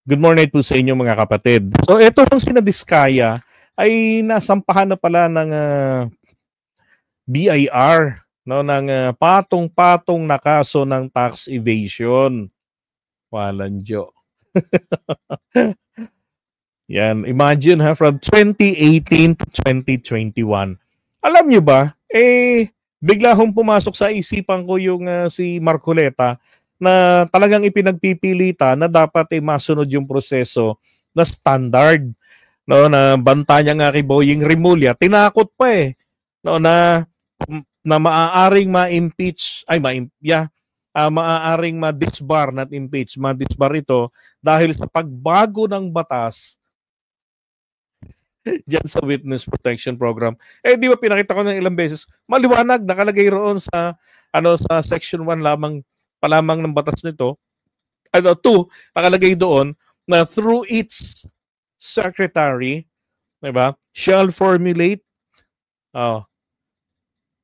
Good morning po sa inyo mga kapatid. So ito yung sinadiskaya ay nasampahan na pala ng BIR, no, ng patong-patong na kaso ng tax evasion. Walang Diyo. Yan, imagine from 2018 to 2021. Alam niyo ba, bigla hong pumasok sa isipan ko yung si Marcoleta na talagang ipinagpipilita na dapat masunod yung proseso na standard, no, na banta niya nga kay Boying Rimulya, tinakot pa no, na maaaring ma-impeach maaaring ma-disbar, not impeach, ma-disbar ito dahil sa pagbago ng batas diyan sa Witness Protection Program. Di ba pinakita ko ng ilang beses, maliwanag nakalagay roon sa sa section 1 lamang ng batas nito. 2, nakalagay doon na through its secretary, 'di ba, shall formulate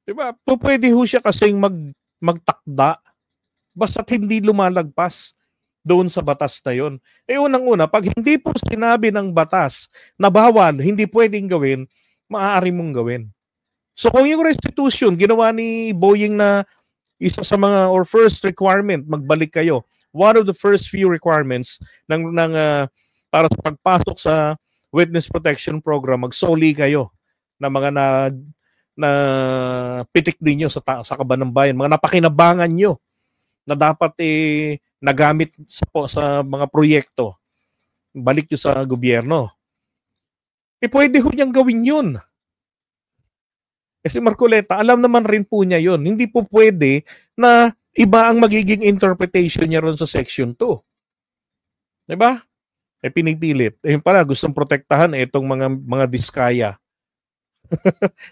di ba? Pwede ho siya kasing magtakda basta't hindi lumalagpas doon sa batas na yun. Unang-una, pag hindi po sinabi ng batas na bawal, hindi pwedeng gawin, maaari mong gawin. So kung yung restitution, ginawa ni Boying na isa sa mga or first requirement, magbalik kayo. One of the first few requirements para sa pagpasok sa Witness Protection Program, magsoli kayo na mga na pitik ninyo sa kaban ng bayan, mga napakinabangan nyo na dapat nagamit sa mga proyekto, balik nyo sa gobyerno. Pwede ho niyang gawin yun. Si Marcoleta, alam naman rin po niya yun. Hindi po pwede na iba ang magiging interpretation niya ron sa Section 2. Diba? Pinipilit. Yun pala, gustong protektahan itong mga diskaya.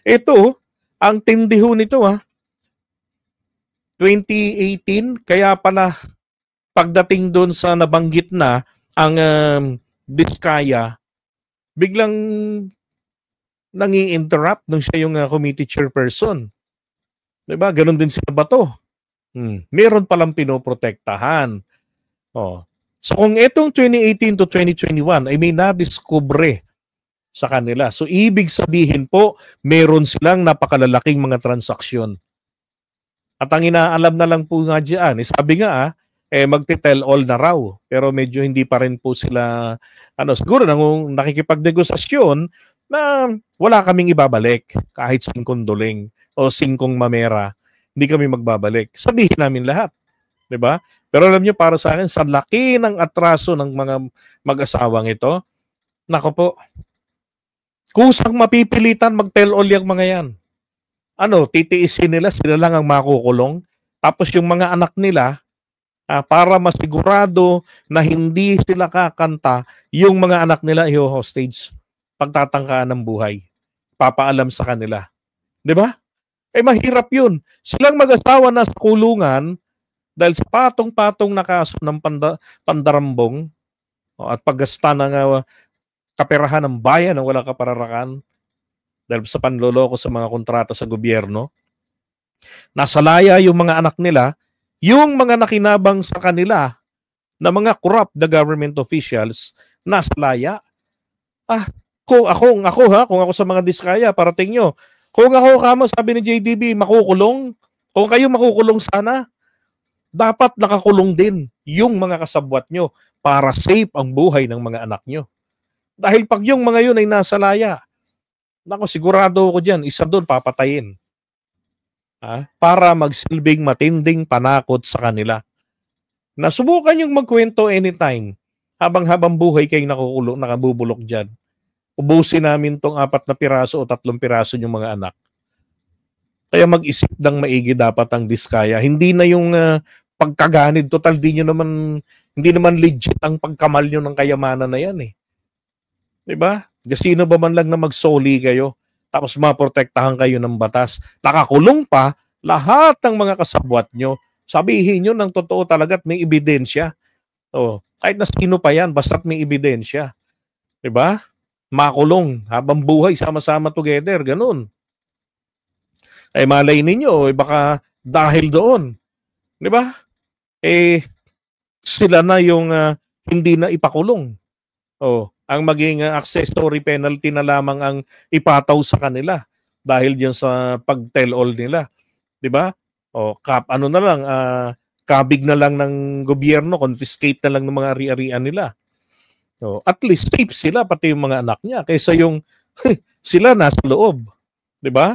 Ito, ang tindi ho nito 2018, kaya pala pagdating doon sa nabanggit na ang diskaya, biglang nangi-interrupt nung siya yung committee chairperson. Diba? Ganon din si Bato. Meron palang pinoprotektahan. So kung itong 2018 to 2021 ay may nadiskubre sa kanila. So ibig sabihin po, meron silang napakalalaking mga transaksyon. At ang inaalam na lang po nga dyan, sabi nga magti-tell all na raw. Pero medyo hindi pa rin po sila, siguro nakikipagnegosasyon na wala kaming ibabalik kahit 5 duling o 5 mamera. Hindi kami magbabalik. Sabihin namin lahat. Diba? Pero alam nyo, para sa akin, sa laki ng atraso ng mga mag-asawang ito, nako po, kusang mapipilitan mag-tell all yung mga yan. Titiisin nila, sila lang ang makukulong. Tapos yung mga anak nila, para masigurado na hindi sila kakanta, yung mga anak nila i-hostage. Pagtatangkaan ng buhay. Papaalam sa kanila. Diba? Mahirap yun. Silang mag-asawa na sa kulungan dahil sa patong-patong na kaso ng pandarambong at paggasta ng kaperahan ng bayan na wala kapararakan dahil sa panloloko sa mga kontrata sa gobyerno. Nasalaya yung mga anak nila, yung mga nakinabang sa kanila na mga corrupt the government officials, nasalaya. Kung ako sa mga diskaya, parating nyo, kung ako kamo, sabi ni JDB, makukulong. Kung kayo makukulong sana, dapat nakakulong din yung mga kasabwat nyo para safe ang buhay ng mga anak nyo. Dahil pag yung mga yun ay nasalaya, sigurado ako dyan, isa doon papatayin. Para magsilbing matinding panakot sa kanila. Nasubukan yung magkwento anytime. Habang buhay kayo nakabubulok dyan. Ubusin namin tong 4 na piraso o 3 piraso yung mga anak. Kaya mag-isip ng maigi dapat ang diskaya. Hindi na yung pagkaganid. Total, hindi naman legit ang pagkamal nyo ng kayamanan na yan . Diba? Sino ba man lang na magsoli kayo tapos maprotektahan kayo ng batas. Nakakulong pa lahat ng mga kasabwat nyo. Sabihin nyo ng totoo talaga at may ebidensya. Kahit na sino pa yan, basta't may ebidensya. Diba? Makulong habang buhay, sama-sama together. Ganun. Malay ninyo, baka dahil doon. Diba? Sila na yung hindi na ipakulong. Ang maging accessory penalty na lamang ang ipataw sa kanila dahil diyan sa pag-tell all nila, 'di ba? Ano na lang, kabig na lang ng gobyerno, confiscate na lang ng mga ari-arian nila. At least safe sila pati yung mga anak niya kaysa yung sila nasa loob, 'di ba?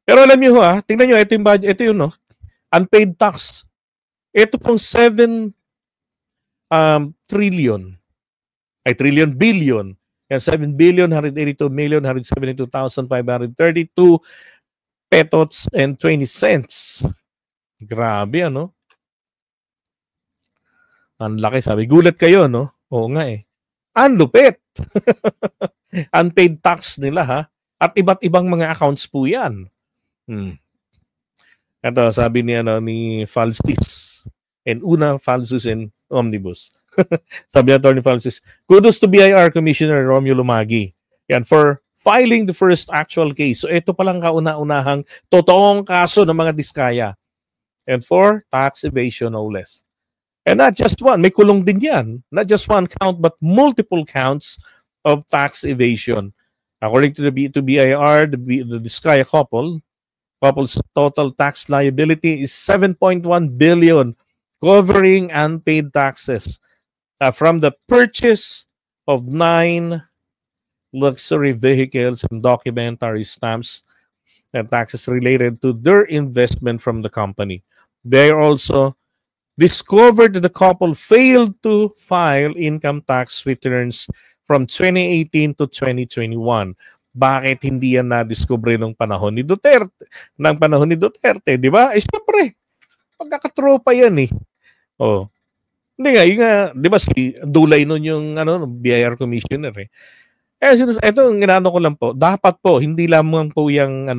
Pero alam niyo tingnan niyo ito yung budget, ito yun unpaid tax. Ito pong 7 billion. Yan 7,182,172,532 pesos and 20 cents. Grabe Ang laki, sabi. Gulat kayo, no? Oo nga eh. Ang lupit. Unpaid tax nila At iba't ibang mga accounts po yan. Ito, sabi ni Falsis. And una Falsis in Omnibus. Sabi ni Atty. Falsis, kudos to BIR Commissioner Romulo Magi. Yan, for filing the first actual case. So ito palang kauna-unahang totoong kaso ng mga diskaya. And for tax evasion, no less. And not just one, may kulong din yan. Not just one count, but multiple counts of tax evasion. According to BIR, the Diskaya couple's total tax liability is 7.1 billion, covering unpaid taxes from the purchase of 9 luxury vehicles and documentary stamps and taxes related to their investment from the company. They also discovered that the couple failed to file income tax returns from 2018 to 2021. Bakit hindi yan na-discover nung panahon ni Duterte? Nang panahon ni Duterte, di ba? Siyempre, pagkakatropa yan eh. Hindi nga, di ba si Dulay nun yung BIR commissioner eh. Ito ang ginano ko lang po, dapat po, hindi lamang po yung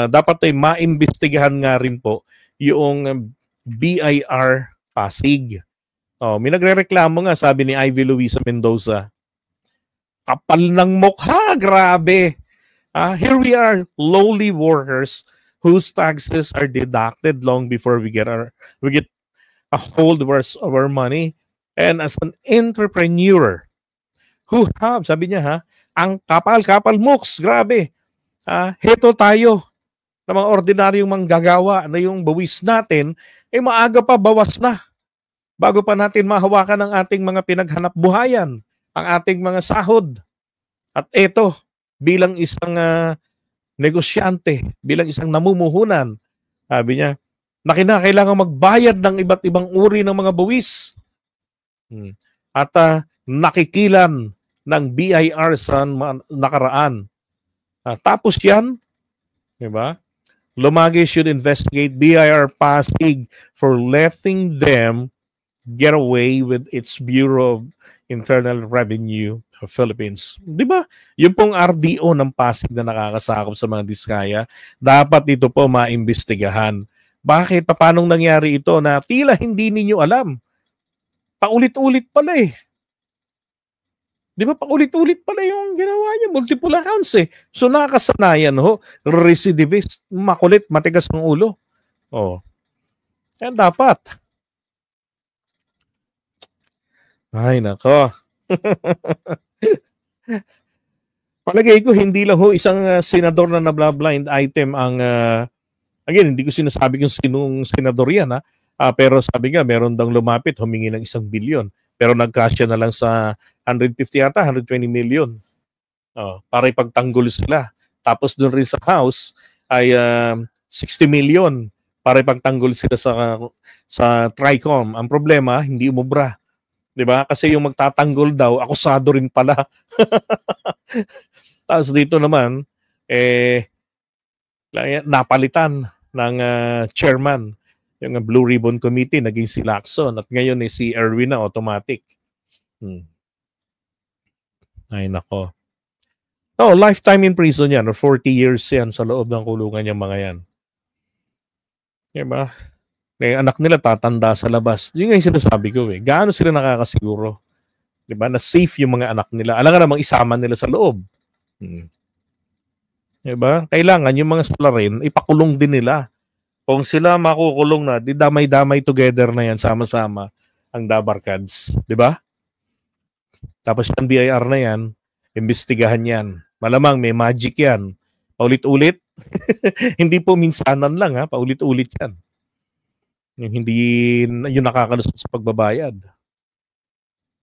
dapat ay maimbestigahan nga rin po yung BIR Pasig. May nagrereklamo nga, sabi ni Ivy Luisa Mendoza. Kapal ng mukha, grabe. Here we are, lowly workers whose taxes are deducted long before we get a hold of our money. And as an entrepreneur who have, sabi niya ang kapal mooks, grabe. Heto tayo na mga ordinaryong manggagawa na yung bawis natin, maaga pa bawas na. Bago pa natin mahawakan ang ating mga pinaghanap buhayan, ang ating mga sahod. At ito, bilang isang negosyante, bilang isang namumuhunan, sabi niya, na kinakailangan magbayad ng iba't ibang uri ng mga buwis. At nakikilan ng BIR sa nakaraan. Tapos yan, di ba? Lumagi should investigate BIR Pasig for letting them get away with its Bureau of Internal Revenue of Philippines. Di ba? Yung pong RDO ng Pasig na nakakasakop sa mga diskaya, dapat ito po maimbestigahan. Bakit? Paano nangyari ito na tila hindi ninyo alam? Paulit-ulit pala eh. Di ba? Paulit-ulit pala yung ginawa niya. Multiple accounts eh. So nakakasanayan recidivist, makulit, matigas ng ulo. Yan dapat. Ay, nako. Palagay ko, hindi lang isang senador na nabla-blind item ang, again, hindi ko sinasabi kung sinong senador yan, pero sabi nga, meron daw lumapit, humingi ng 1 billion. Pero nagkasya na lang sa 150 yata, 120 million. Para ipagtanggol sila. Tapos doon rin sa House ay 60 million para ipagtanggol sila sa TRICOM. Ang problema, hindi umubra. Diba? Kasi yung magtatanggol daw, akusado rin pala. Tapos dito naman, napalitan ng chairman. Yung Blue Ribbon Committee, naging si Lacson. At ngayon si Erwin na automatic. Ay, nako. Lifetime in prison yan. Or 40 years yan sa loob ng kulungan yung mga yan. Diba? Anak nila tatanda sa labas. Yun nga yung sinasabi ko Gaano sila nakakasiguro? Diba? Na safe yung mga anak nila. Alam nga namang isama nila sa loob. Diba? Kailangan yung mga salarin, ipakulong din nila. Kung sila makukulong na, di damay-damay together na yan, sama-sama. ang Dabarkads, di ba? Tapos yung BIR na yan, imbestigahan yan. Malamang may magic yan. Paulit-ulit. Hindi po minsanan lang, ha? Paulit-ulit yan. Yung hindi yung nakakalusot sa pagbabayad.